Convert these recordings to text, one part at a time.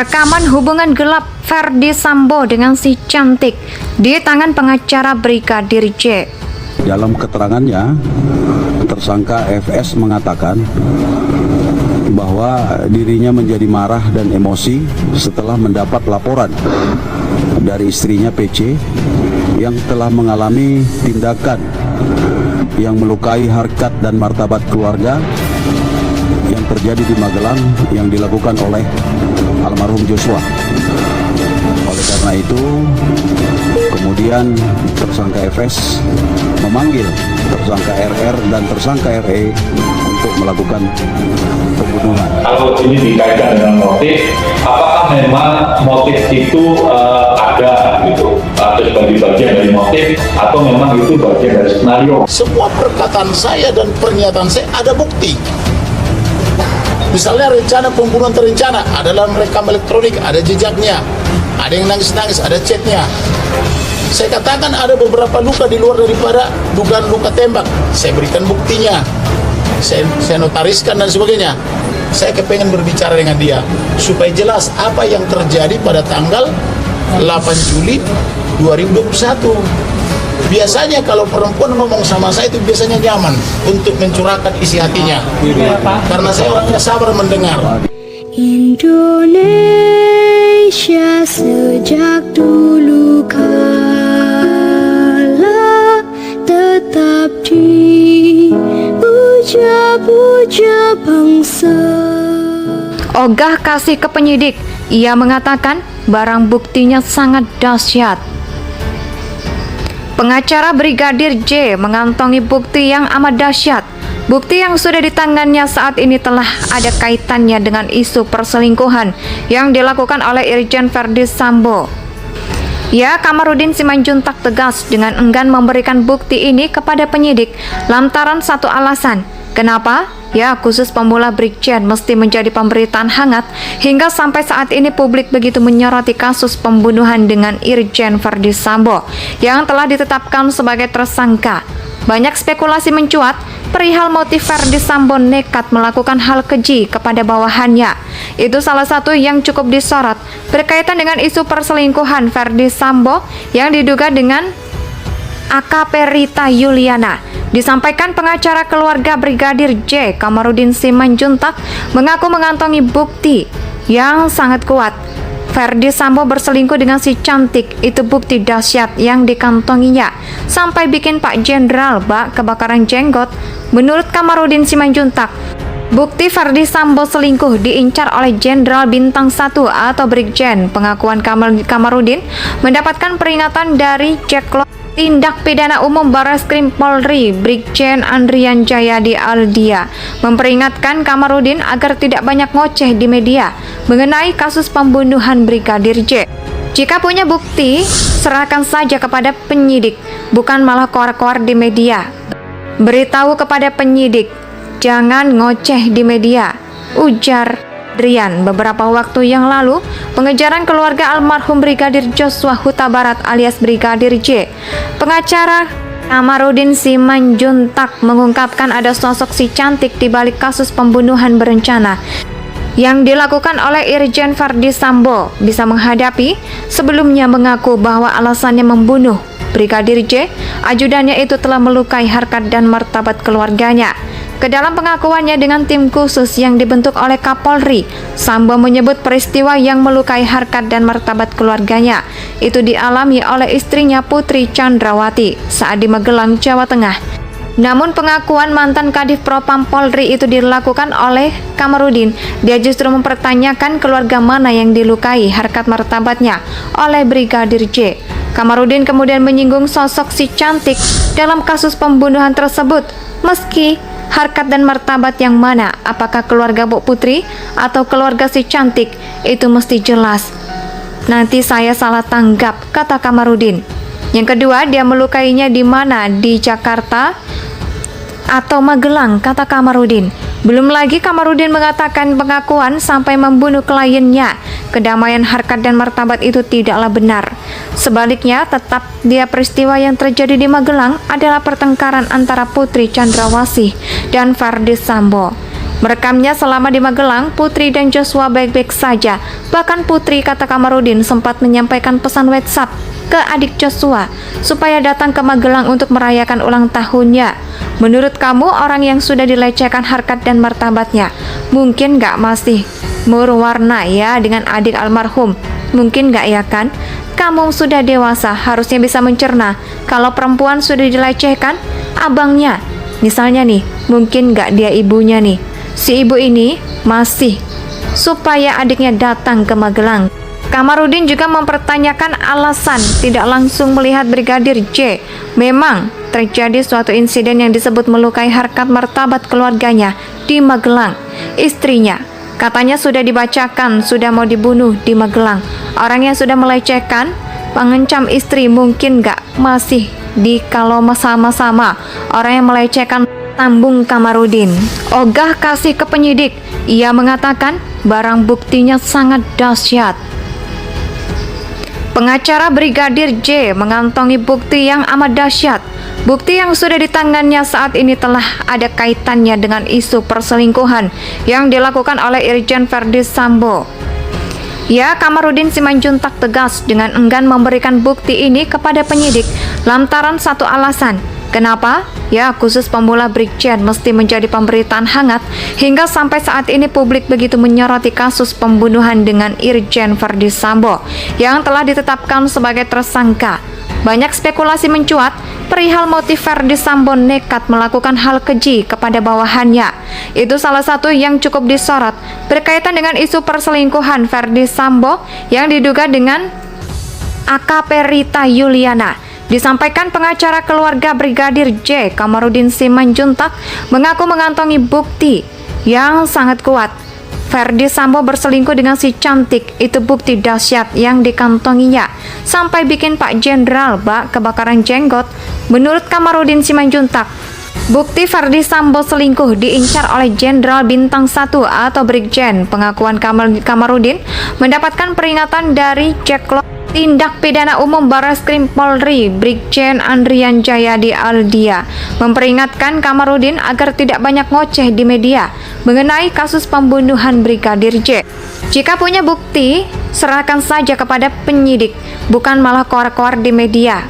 Rekaman hubungan gelap Ferdy Sambo dengan si cantik di tangan pengacara Brigadir J. Dalam keterangannya, tersangka FS mengatakan bahwa dirinya menjadi marah dan emosi setelah mendapat laporan dari istrinya PC yang telah mengalami tindakan yang melukai harkat dan martabat keluarga yang terjadi di Magelang yang dilakukan oleh almarhum Joshua. Oleh karena itu, kemudian tersangka FS memanggil tersangka RR dan tersangka RE untuk melakukan pembunuhan. Kalau ini dikaitkan dengan motif, apakah memang motif itu ada gitu, atau sebagai bagian dari motif, atau memang itu bagian dari skenario? Semua perkataan saya dan pernyataan saya ada bukti. Misalnya rencana pembunuhan terencana, ada dalam rekam elektronik, ada jejaknya, ada yang nangis-nangis, ada chatnya. Saya katakan ada beberapa luka di luar daripada dugaan luka tembak. Saya berikan buktinya, saya notariskan dan sebagainya. Saya kepengen berbicara dengan dia supaya jelas apa yang terjadi pada tanggal 8 Juli 2021. Biasanya kalau perempuan ngomong sama saya itu biasanya nyaman untuk mencurahkan isi hatinya. Karena saya orangnya sabar mendengar. Indonesia sejak dulu kala tetap dipuja-puja bangsa. Ogah kasih ke penyidik, ia mengatakan barang buktinya sangat dahsyat. Pengacara Brigadir J mengantongi bukti yang amat dahsyat. Bukti yang sudah di tangannya saat ini telah ada kaitannya dengan isu perselingkuhan yang dilakukan oleh Irjen Ferdy Sambo. Ya, Kamarudin Simanjuntak tegas dengan enggan memberikan bukti ini kepada penyidik lantaran satu alasan. Kenapa? Ya, khusus pemula Brigjen mesti menjadi pemberitaan hangat hingga sampai saat ini publik begitu menyoroti kasus pembunuhan dengan Irjen Ferdy Sambo yang telah ditetapkan sebagai tersangka. Banyak spekulasi mencuat perihal motif Ferdy Sambo nekat melakukan hal keji kepada bawahannya. Itu salah satu yang cukup disorot berkaitan dengan isu perselingkuhan Ferdy Sambo yang diduga dengan AKP Rita Yuliana. Disampaikan pengacara keluarga Brigadir J, Kamarudin Simanjuntak, mengaku mengantongi bukti yang sangat kuat. Ferdy Sambo berselingkuh dengan si cantik, itu bukti dahsyat yang dikantonginya. Sampai bikin Pak Jenderal bak kebakaran jenggot. Menurut Kamarudin Simanjuntak, bukti Ferdy Sambo selingkuh diincar oleh Jenderal Bintang 1 atau Brigjen. Pengakuan Kamarudin mendapatkan peringatan dari Jack Tindak Pidana Umum Barreskrim Polri Brigjen Andrian Jayadi Aldia memperingatkan Kamarudin agar tidak banyak ngoceh di media mengenai kasus pembunuhan Brigadir J. Jika punya bukti, serahkan saja kepada penyidik, bukan malah koar-koar di media. Beritahu kepada penyidik, jangan ngoceh di media, ujar Drian. Beberapa waktu yang lalu, pengejaran keluarga almarhum Brigadir Joshua Huta Barat alias Brigadir J. Pengacara Kamarudin Simanjuntak mengungkapkan ada sosok si cantik di balik kasus pembunuhan berencana yang dilakukan oleh Irjen Ferdy Sambo bisa menghadapi. Sebelumnya mengaku bahwa alasannya membunuh Brigadir J, ajudannya itu telah melukai harkat dan martabat keluarganya. Ke dalam pengakuannya dengan tim khusus yang dibentuk oleh Kapolri, Sambo menyebut peristiwa yang melukai harkat dan martabat keluarganya itu dialami oleh istrinya Putri Chandrawati saat di Magelang, Jawa Tengah. Namun pengakuan mantan Kadif Propam Polri itu dilakukan oleh Kamarudin. Dia justru mempertanyakan keluarga mana yang dilukai harkat martabatnya oleh Brigadir J. Kamarudin kemudian menyinggung sosok si cantik dalam kasus pembunuhan tersebut. Meski harkat dan martabat yang mana, apakah keluarga Bu Putri atau keluarga si cantik, itu mesti jelas. Nanti saya salah tanggap, kata Kamarudin. Yang kedua, dia melukainya di mana? Di Jakarta atau Magelang, kata Kamarudin. Belum lagi Kamarudin mengatakan pengakuan sampai membunuh kliennya. Kedamaian harkat dan martabat itu tidaklah benar. Sebaliknya, tetap dia peristiwa yang terjadi di Magelang adalah pertengkaran antara Putri Chandrawasih dan Ferdy Sambo. Merekamnya selama di Magelang, Putri dan Joshua baik-baik saja. Bahkan Putri, kata Kamarudin, sempat menyampaikan pesan WhatsApp ke adik Joshua supaya datang ke Magelang untuk merayakan ulang tahunnya. Menurut kamu, orang yang sudah dilecehkan harkat dan martabatnya, mungkin gak masih berwarna ya dengan adik almarhum? Mungkin gak ya kan? Kamu sudah dewasa, harusnya bisa mencerna kalau perempuan sudah dilecehkan abangnya. Misalnya nih, mungkin gak dia ibunya nih. Si ibu ini masih supaya adiknya datang ke Magelang. Kamarudin juga mempertanyakan alasan tidak langsung melihat Brigadir J. Memang terjadi suatu insiden yang disebut melukai harkat martabat keluarganya di Magelang. Istrinya katanya sudah dibacakan sudah mau dibunuh di Magelang. Orang yang sudah melecehkan, mengancam istri mungkin gak masih di kalau sama-sama orang yang melecehkan, tambung Kamarudin. Ogah kasih ke penyidik. Ia mengatakan barang buktinya sangat dahsyat. Pengacara Brigadir J mengantongi bukti yang amat dahsyat. Bukti yang sudah di tangannya saat ini telah ada kaitannya dengan isu perselingkuhan yang dilakukan oleh Irjen Verdi Sambo. Ya, Kamarudin Simanjuntak tegas dengan enggan memberikan bukti ini kepada penyidik lantaran satu alasan. Kenapa? Ya, khusus pemula Brigjen mesti menjadi pemberitaan hangat hingga sampai saat ini publik begitu menyoroti kasus pembunuhan dengan Irjen Verdi Sambo yang telah ditetapkan sebagai tersangka. Banyak spekulasi mencuat perihal motif Verdi Sambo nekat melakukan hal keji kepada bawahannya. Itu salah satu yang cukup disorot berkaitan dengan isu perselingkuhan Verdi Sambo yang diduga dengan AKP Rita Yuliana. Disampaikan pengacara keluarga Brigadir J, Kamarudin Simanjuntak, mengaku mengantongi bukti yang sangat kuat. Verdi Sambo berselingkuh dengan si cantik, itu bukti dahsyat yang dikantonginya. Sampai bikin Pak Jenderal bak kebakaran jenggot. Menurut Kamarudin Simanjuntak, bukti Verdi Sambo selingkuh diincar oleh Jenderal Bintang 1 atau Brigjen. Pengakuan Kamarudin mendapatkan peringatan dari Jaklot Tindak Pidana Umum Barreskrim Polri Brigjen Andrian Jayadi Aldia memperingatkan Kamarudin agar tidak banyak ngoceh di media mengenai kasus pembunuhan Brigadir J. Jika punya bukti, serahkan saja kepada penyidik, bukan malah koar-koar di media.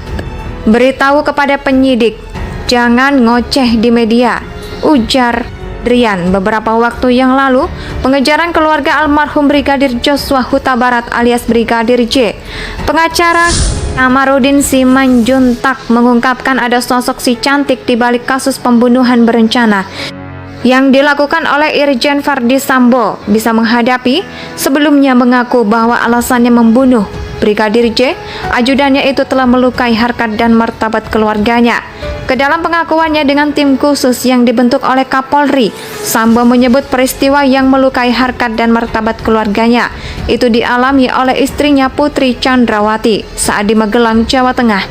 Beritahu kepada penyidik, jangan ngoceh di media, ujar Drian. Beberapa waktu yang lalu, pengejaran keluarga almarhum Brigadir Joshua Huta Barat alias Brigadir J. Pengacara Kamarudin Simanjuntak mengungkapkan ada sosok si cantik di balik kasus pembunuhan berencana yang dilakukan oleh Irjen Verdi Sambo bisa menghadapi. Sebelumnya mengaku bahwa alasannya membunuh Brigadir J, ajudannya itu telah melukai harkat dan martabat keluarganya. Ke dalam pengakuannya dengan tim khusus yang dibentuk oleh Kapolri, Sambo menyebut peristiwa yang melukai harkat dan martabat keluarganya itu dialami oleh istrinya Putri Chandrawati saat di Magelang, Jawa Tengah.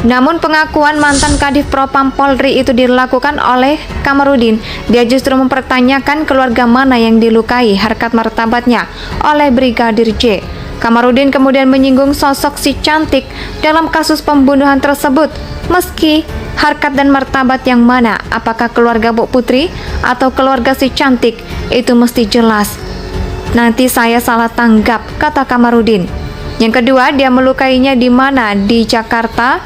Namun pengakuan mantan Kadif Propam Polri itu dilakukan oleh Kamarudin. Dia justru mempertanyakan keluarga mana yang dilukai harkat martabatnya oleh Brigadir J. Kamarudin kemudian menyinggung sosok si cantik dalam kasus pembunuhan tersebut. Meski harkat dan martabat yang mana, apakah keluarga Bu Putri atau keluarga si cantik, itu mesti jelas. Nanti saya salah tanggap, kata Kamarudin. Yang kedua, dia melukainya di mana? Di Jakarta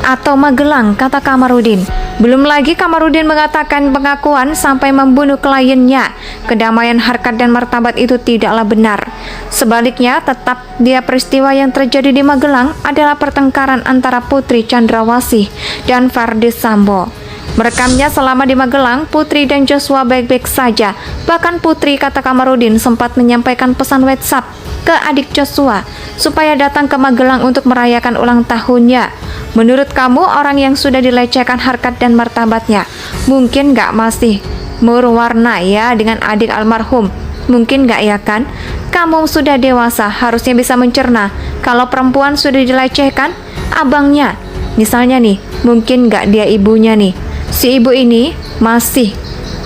atau Magelang, kata Kamarudin. Belum lagi Kamarudin mengatakan pengakuan sampai membunuh kliennya. Kedamaian harkat dan martabat itu tidaklah benar. Sebaliknya, tetap dia peristiwa yang terjadi di Magelang adalah pertengkaran antara Putri Chandrawasih dan Verdi Sambo. Merekamnya selama di Magelang, Putri dan Joshua baik-baik saja. Bahkan Putri, kata Kamarudin, sempat menyampaikan pesan WhatsApp ke adik Joshua supaya datang ke Magelang untuk merayakan ulang tahunnya. Menurut kamu, orang yang sudah dilecehkan harkat dan martabatnya, mungkin gak masih berwarna ya dengan adik almarhum? Mungkin gak ya kan? Kamu sudah dewasa, harusnya bisa mencerna kalau perempuan sudah dilecehkan abangnya. Misalnya nih, mungkin gak dia ibunya nih. Si ibu ini masih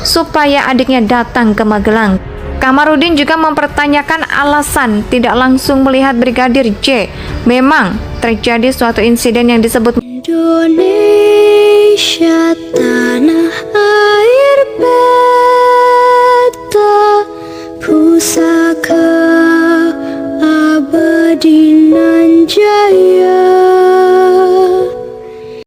supaya adiknya datang ke Magelang. Kamarudin juga mempertanyakan alasan tidak langsung melihat Brigadir J. Memang terjadi suatu insiden yang disebut Indonesia tanah air pusaka abadi nan